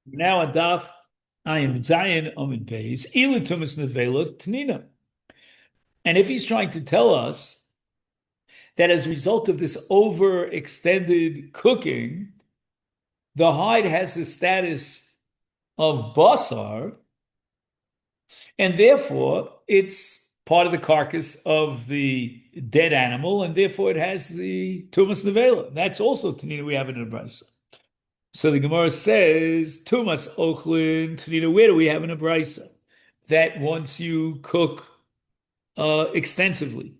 Now on Daf, I am Zayin Omid Beis, Ila Tumas Nevela Tanina. And if he's trying to tell us that as a result of this overextended cooking, the hide has the status of basar, and therefore it's part of the carcass of the dead animal, and therefore it has the Tumas Nevela. That's also Tanina we have in the Brisa. So the Gemara says, Tumas Ochlin Tanina, where do we have in the Brisa? That once you cook extensively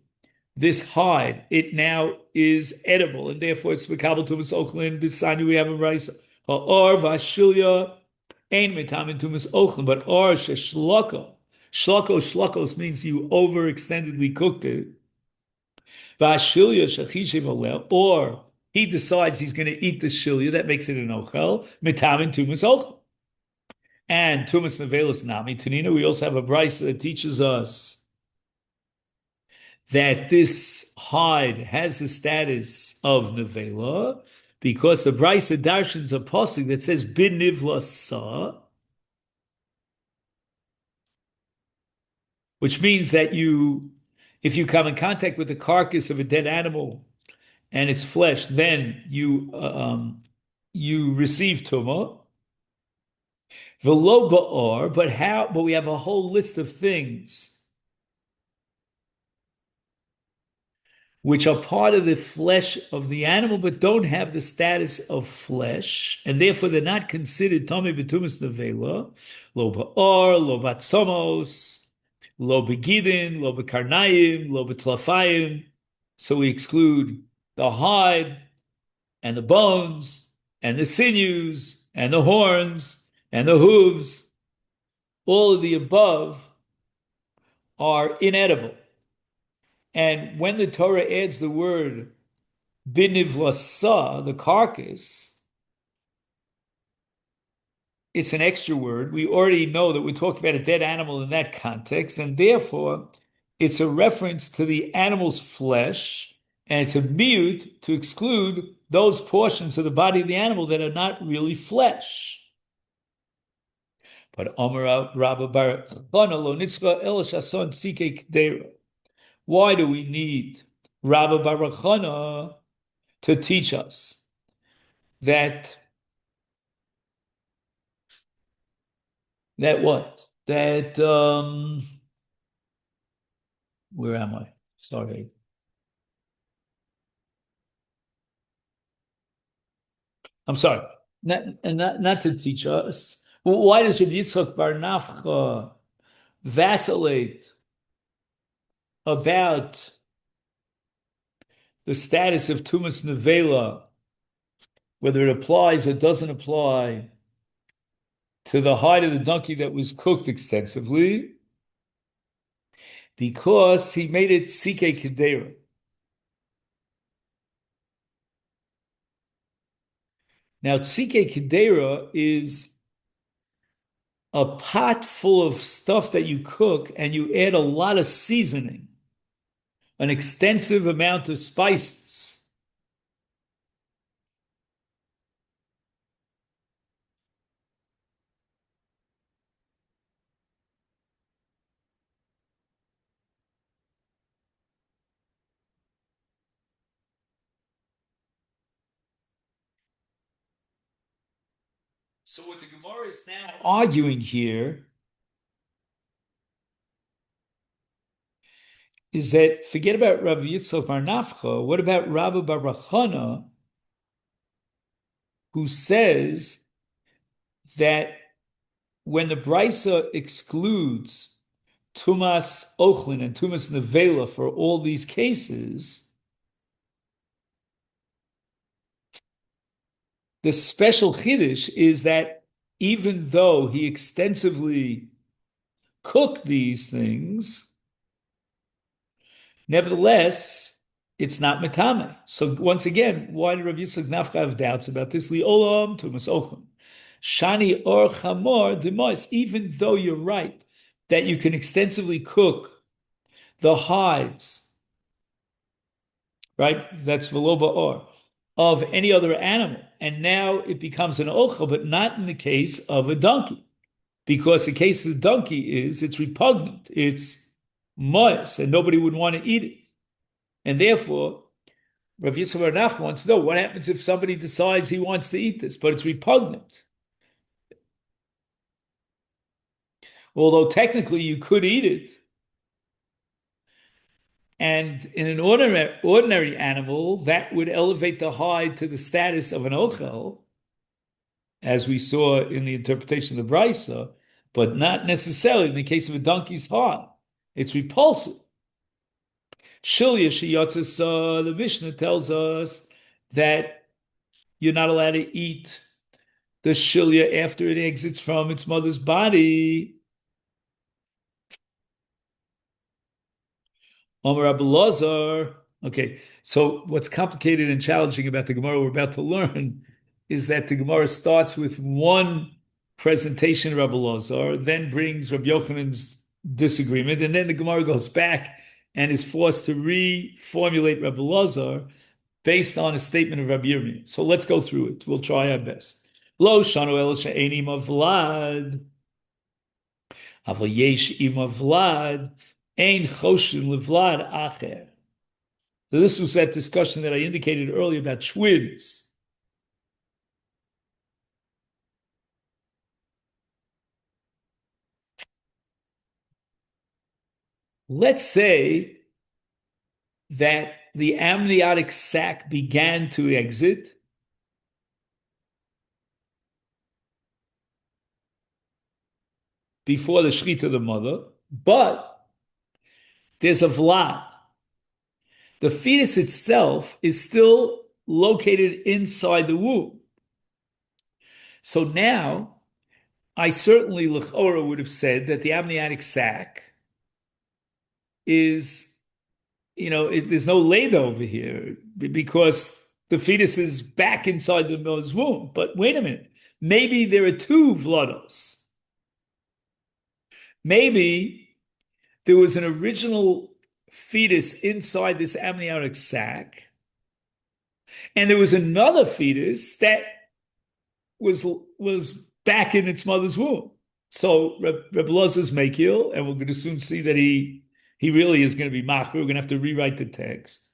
this hide, it now is edible, and therefore it's mekabel tumas ochlin. Beside we have a rice or vashilya ain metamin tumas ochlin, but or sheshloko shlokos means you overextendedly cooked it. Vashilya shechishiv or he decides he's going to eat the shilya, that makes it an ochel metamin tumas ochlin. And tumas nevelas nami tanina. We also have a brisa that teaches us that this hide has the status of nevela because the Brisa darshans a pasuk that says bin nivla sa, which means that if you come in contact with the carcass of a dead animal and its flesh, then you receive tumah. V'lo ba'or, but how? But we have a whole list of things which are part of the flesh of the animal, but don't have the status of flesh, and therefore they're not considered Tomei B'tumas Nevela, lo ba'or, lo batzomos, lo begidin, lo bekarnayim, lo betlafayim. So we exclude the hide, and the bones, and the sinews, and the horns, and the hooves. All of the above are inedible. And when the Torah adds the word binivlasa, the carcass, it's an extra word. We already know that we're talking about a dead animal in that context, and therefore it's a reference to the animal's flesh, and it's a mute to exclude those portions of the body of the animal that are not really flesh. But Amar Rabba Bar Chana lo nitzvah el shason tzike k'deira. Why do we need Rabba Bar Chana to teach us that what? That where am I? Sorry. I'm sorry. Not to teach us. Well, why does Rabbi Yitzchak Bar Nafcha vacillate about the status of Tumas Nevela, whether it applies or doesn't apply to the hide of the donkey that was cooked extensively? Because he made it Sike Kedera. Now, Sike Kedera is a pot full of stuff that you cook and you add a lot of seasoning, an extensive amount of spices. So what the Gemara is now arguing here is that forget about Rav Yitzchak Bar Nafcha. What about Rabba Bar Chana, who says that when the Brisa excludes Tumas Ochlin and Tumas Nevela for all these cases, the special chiddush is that even though he extensively cooked these things, nevertheless, it's not metame. So once again, why did Rav Yitzchak Nafcha have doubts about this? Li'olam Tumas Ochlin. Shani or chamor demois, even though you're right that you can extensively cook the hides, right? That's veloba or of any other animal, and now it becomes an ochel, but not in the case of a donkey. Because the case of the donkey is it's repugnant, it's moist, and nobody would want to eat it. And therefore, Rav Yisrael Bar Nachman wants to know what happens if somebody decides he wants to eat this, but it's repugnant. Although technically you could eat it, and in an ordinary animal, that would elevate the hide to the status of an ochel, as we saw in the interpretation of the Brisa, but not necessarily in the case of a donkey's hide. It's repulsive. Shilya Shiyatzis, the Mishnah tells us that you're not allowed to eat the shilya after it exits from its mother's body. Omer Abelazar. Okay, so what's complicated and challenging about the Gemara we're about to learn is that the Gemara starts with one presentation of Rabbi Lazar, then brings Rabbi Yochanan's disagreement, and then the Gemara goes back and is forced to reformulate Rabbi Lazar based on a statement of Rabbi Yirmiyah. So let's go through it. We'll try our best. Lo shanu el she'eni mavlad, aval yesh imavlad, ein choshin levlad acher. So this was that discussion that I indicated earlier about twins. Let's say that the amniotic sac began to exit before the shechita of the mother, but there's a vlad. The fetus itself is still located inside the womb. So now, I certainly, l'chora, would have said that the amniotic sac is, there's no laid over here because the fetus is back inside the mother's womb. But wait a minute, maybe there are two vlados. Maybe there was an original fetus inside this amniotic sac, and there was another fetus that was back in its mother's womb. So Reb Lazar's mekil, and we're going to soon see that he really is going to be machmir. We're going to have to rewrite the text.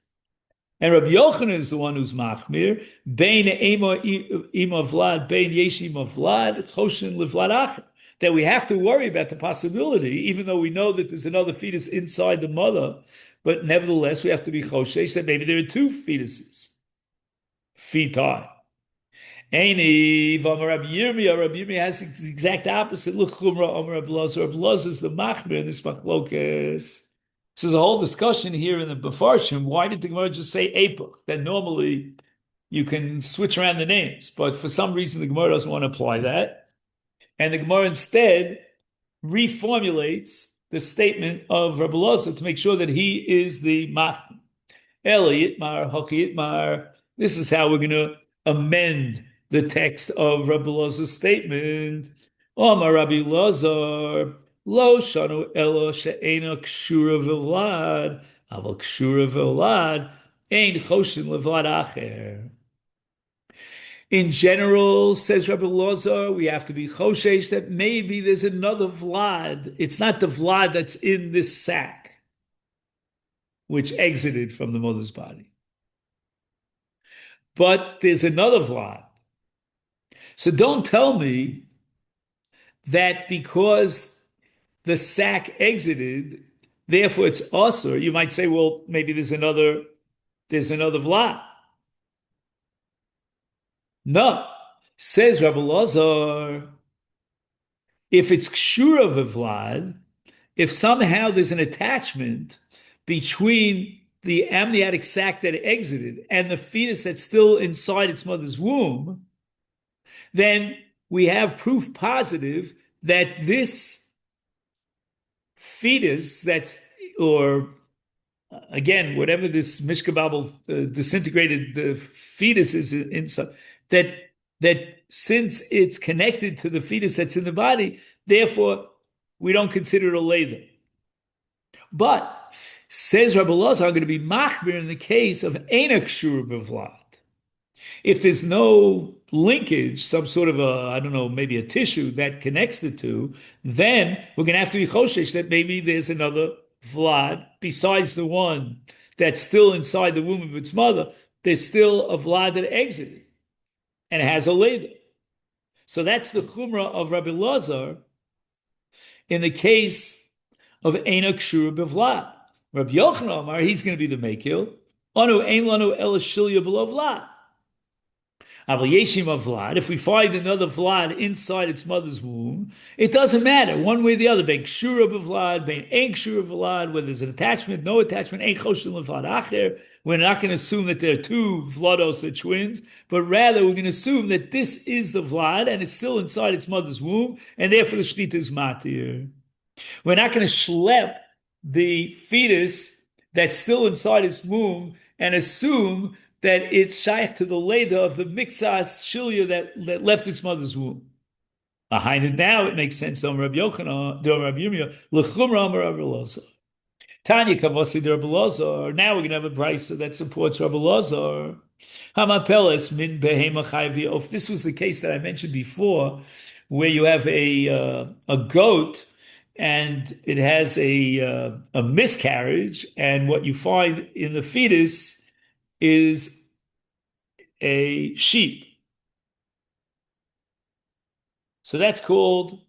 And Rabbi Yochanan is the one who's machmir. Bein ima vlad, bein yeshi vlad, choshin levlad acher. That we have to worry about the possibility, even though we know that there's another fetus inside the mother, but nevertheless we have to be choshesh that maybe there are two fetuses. Feti. Eini v'amar Rabbi Yirmiyah. Rabbi Yirmiyah has the exact opposite. Look, chumra amar Rabbi Lazar. Rabbi Lazar is the machmir in this machlokes. So there's a whole discussion here in the Mefarshim. Why did the Gemara just say Epoch? That normally you can switch around the names, but for some reason the Gemara doesn't want to apply that. And the Gemara instead reformulates the statement of Rabbi Lazar to make sure that he is the machmir. Eli Yitmar, Hochi Yitmar. This is how we're going to amend the text of Rabbi Lazar's statement. Omar Rabbi Lazar. Lo shanu elo she'ena kshura v'vlad, aval kshura v'vlad, ein choshin levlad acher. In general, says Rabbi Lazar, we have to be choshesh that maybe there's another vlad. It's not the vlad that's in this sac, which exited from the mother's body. But there's another vlad. So don't tell me that because the sac exited, therefore it's usher. You might say, well, maybe there's another vlad. No, says Rabbi Lazar, if it's kshura v'vlad, if somehow there's an attachment between the amniotic sac that exited and the fetus that's still inside its mother's womb, then we have proof positive that this fetus or again, whatever this mishkababel disintegrated the fetus is inside, that since it's connected to the fetus that's in the body, therefore we don't consider it a later. But says Rabbi Lazar, I'm going to be machmir in the case of enak shur b'vlad. If there's no linkage, some sort of a, I don't know, maybe a tissue that connects the two, then we're going to have to be choshesh that maybe there's another vlad besides the one that's still inside the womb of its mother. There's still a vlad that exited and has a leder. So that's the chumrah of Rabbi Lazar in the case of Eina Kshura Bevlad. Rabbi Yochanan Amar, he's going to be the Mekil. Anu Ein Lanu Ela Shilya Below Vlad. Aval Yeshim of Vlad, if we find another Vlad inside its mother's womb, it doesn't matter, one way or the other. Ben Kshura Bevlad, Ben Ein Kshura Bevlad, whether there's an attachment, no attachment, Ein Choshen Levlad Acher. We're not going to assume that there are two Vlados, the twins, but rather we're going to assume that this is the Vlad and it's still inside its mother's womb, and therefore the Shechita is Matir. We're not going to schlep the fetus that's still inside its womb and assume that it's shaykh to the leda of the mixas shilya that left its mother's womb. Behind it now, it makes sense. Rabbi Yochanan, Rabbi Yirmiyah, l'chumra amar Rabbi Elazar. Tanya kavasi Rabbi Elazar. Now we're going to have a brisa that supports Rabbi Elazar. Hamapeles min behema chayvi. If this was the case that I mentioned before, where you have a goat and it has a miscarriage, and what you find in the fetus is a sheep. So that's called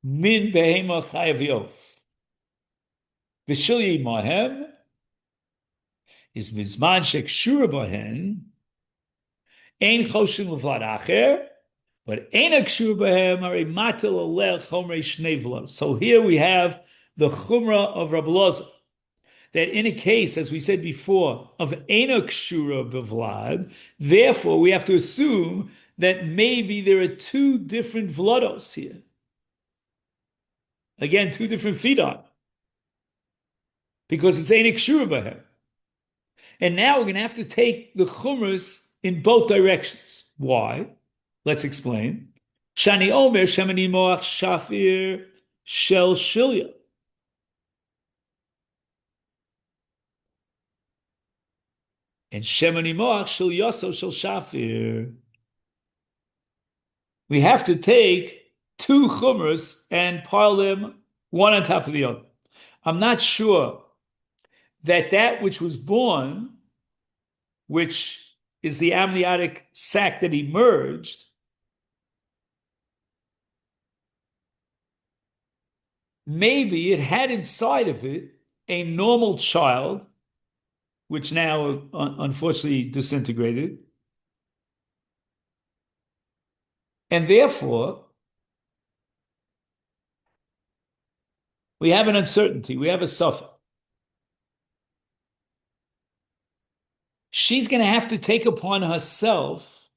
min behema chayaviof. V'shilyi mahem is mizman shekshura bahen ein choshin levlad acher, but ein akshur bahem are matel alech chomrei shnei. So here we have the chumrah of Rabbi Elazar, that in a case, as we said before, of ein akshura bevlad, therefore we have to assume that maybe there are two different vlados here. Again, two different fidon, because it's ein akshura bahem. And now we're going to have to take the chumras in both directions. Why? Let's explain. Shani Omer Shemani Moach Shafir Shel Shilya. And Shemani Moach Shel Yaso Shel Shafir. We have to take two chumras and pile them one on top of the other. I'm not sure that which was born, which is the amniotic sac that emerged, maybe it had inside of it a normal child, which now unfortunately disintegrated. And therefore, we have an uncertainty, we have a suffix. She's going to have to take upon herself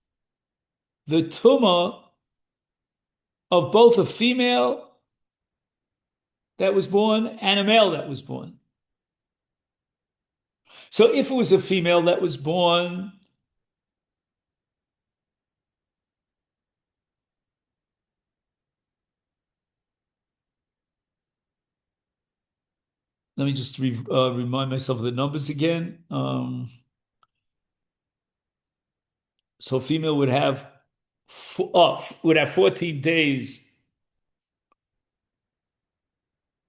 the tumah of both a female that was born and a male that was born. So if it was a female that was born, let me just remind myself of the numbers again. So female would have 14 days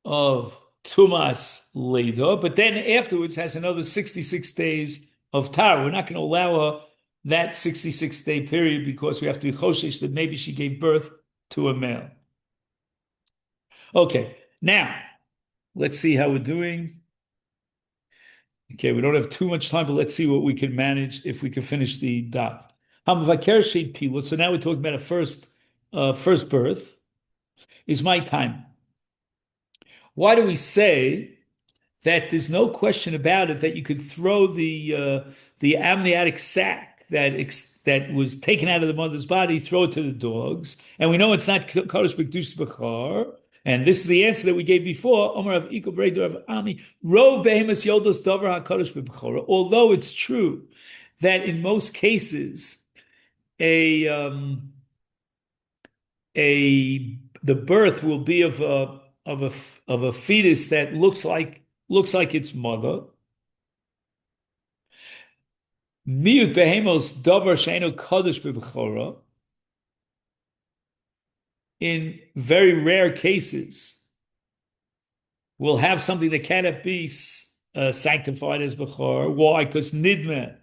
of Tumas Leda, but then afterwards has another 66 days of Tar. We're not going to allow her that 66-day period because we have to be choshesh that maybe she gave birth to a male. Okay, now let's see how we're doing. Okay, we don't have too much time, but let's see what we can manage if we can finish the daf. So now we're talking about a first birth. Is my time. Why do we say that there's no question about it that you could throw the amniotic sac that was taken out of the mother's body, throw it to the dogs, and we know it's not Kodesh B'Kedusha B'Char, and this is the answer that we gave before. Omer of Iko Breider of Ami Rov Behemoth Yoldos Davar HaKodesh B'Chara. Although it's true that in most cases a the birth will be of a fetus that looks like its mother. Miut behemos davar she'eino kadosh b'bechora. In very rare cases, we'll have something that cannot be sanctified as bechor. Why? Because nidme,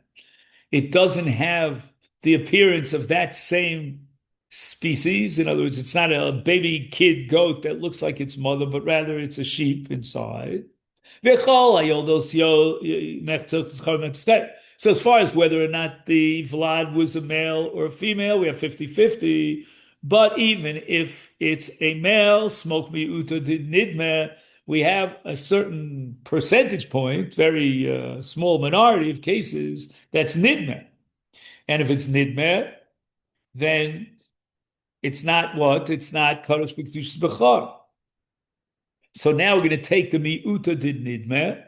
it doesn't have the appearance of that same species. In other words, it's not a baby kid goat that looks like its mother, but rather it's a sheep inside. So as far as whether or not the Vlad was a male or a female, we have 50-50. But even if it's a male, smoke miuta did nidme, we have a certain percentage point, very small minority of cases, that's nidme. And if it's nidme, then it's not what? It's not kadosh b'kedushas bechor. So now we're going to take the miuta did nidme.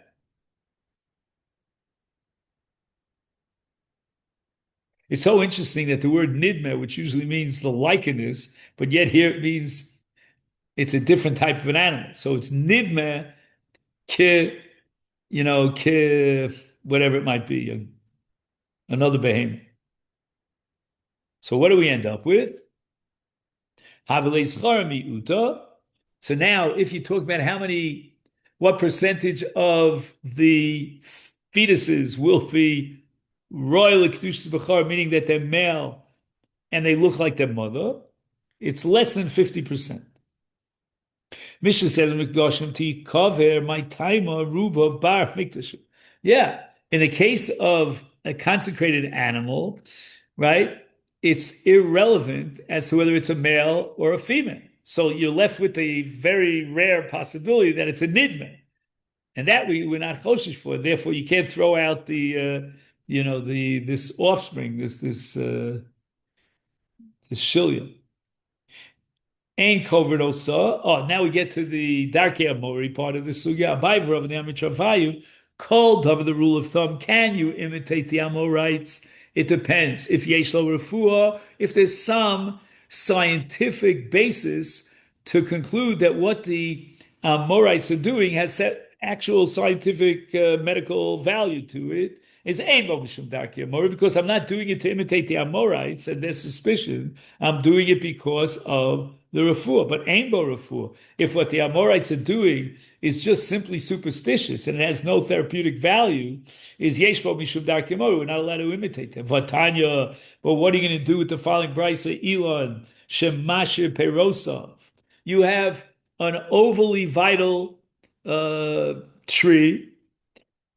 It's so interesting that the word nidme, which usually means the likeness, but yet here it means it's a different type of an animal. So it's nidme ke, ke whatever it might be, another behemoth. So what do we end up with? Havelei schar miuta. So now, if you talk about what percentage of the fetuses will be royal kedushas bechor, meaning that they're male and they look like their mother, it's less than 50%. Mishnah said in Mikdashim ti kaver my taima ruba bar mikdash. Yeah, in the case of a consecrated animal, right? It's irrelevant as to whether it's a male or a female. So you're left with a very rare possibility that it's a nidme, and that we're not choshish for. Therefore, you can't throw out this offspring, this shilya. Ain't covered also. Oh, now we get to the Darkei Amori part of the sugya. Abayvra of the Amitravayu called over the rule of thumb. Can you imitate the Amorites? It depends. If yesh lo refuah, if there's some scientific basis to conclude that what the Amorites are doing has actual scientific medical value to it, is ein bo mishum darkei Amori, because I'm not doing it to imitate the Amorites and their suspicion. I'm doing it because of the refuah, but ein bo refuah. If what the Amorites are doing is just simply superstitious and it has no therapeutic value, is yesh bo mishum darkei Amori. We're not allowed to imitate them. Vatanya, but what are you going to do with the following brisa? Elon shemashir perosov. You have an overly vital tree,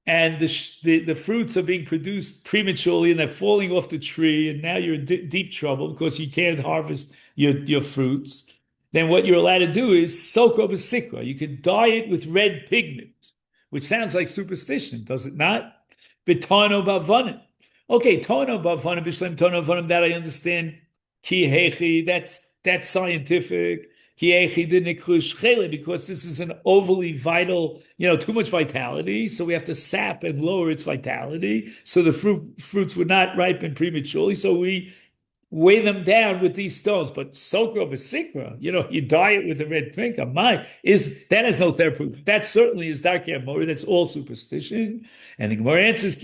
and the fruits are being produced prematurely, and they're falling off the tree, and now you're in deep trouble because you can't harvest your fruits. Then what you're allowed to do is soak up a sikra. You can dye it with red pigment, which sounds like superstition, does it not? B'tono bavanim. Okay, tono bavanim, b'shlem tono bavanim, that I understand. Ki hechi, that's scientific. Because this is an overly vital, too much vitality, so we have to sap and lower its vitality, so the fruits would not ripen prematurely, so we weigh them down with these stones. But sokra b'sikra, you dye it with a red pink. That has no therapeutic. That certainly is darkei Amori. That's all superstition. And the Gemara answers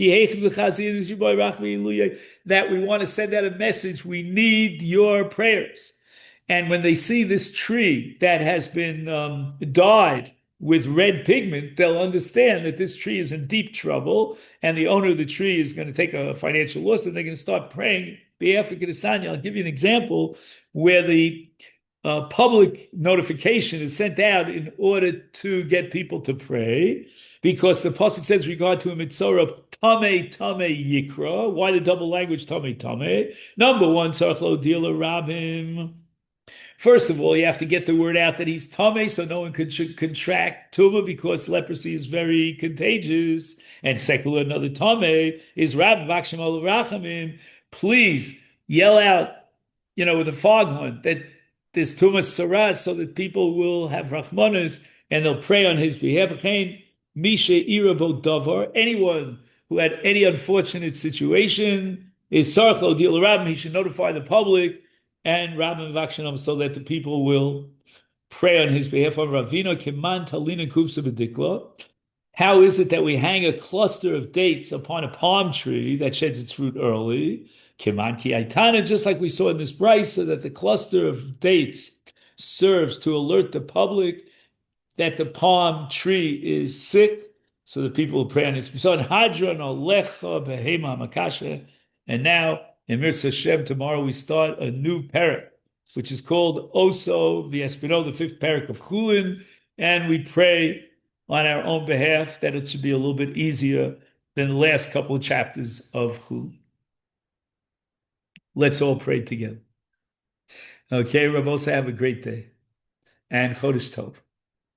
that we want to send out a message. We need your prayers. And when they see this tree that has been dyed with red pigment, they'll understand that this tree is in deep trouble, and the owner of the tree is going to take a financial loss, and they're going to start praying. I'll give you an example where the public notification is sent out in order to get people to pray, because the pasuk says regard to a mitzvah of Tame Yikra. Why the double language Tame? Number one, tzarich lo dila rabim. First of all, you have to get the word out that he's tamei, so no one could contract tumah, because leprosy is very contagious. And secondly, another tamei is Rab Vakshim Ol Rachamim. Please yell out, with a foghorn that there's tumah saras, so that people will have rachmanas and they'll pray on his behalf. Misha irabo davar. Anyone who had any unfortunate situation is sarach lo dil rabim. He should notify the public and Rabbim Vakshanam, so that the people will pray on his behalf on Ravina Kiman Talina Kufsa B'Dikla. How is it that we hang a cluster of dates upon a palm tree that sheds its fruit early? Kiman Ki Aitana, just like we saw in this brisa, that the cluster of dates serves to alert the public that the palm tree is sick, so the people will pray on his son Hadron Olecha Behema Makasha. And now in Mirza Hashem, tomorrow we start a new parak, which is called Oso V'Espino, the fifth parak of Chullin, and we pray on our own behalf that it should be a little bit easier than the last couple of chapters of Chullin. Let's all pray together. Okay, Rabosa, have a great day and Chodesh Tov.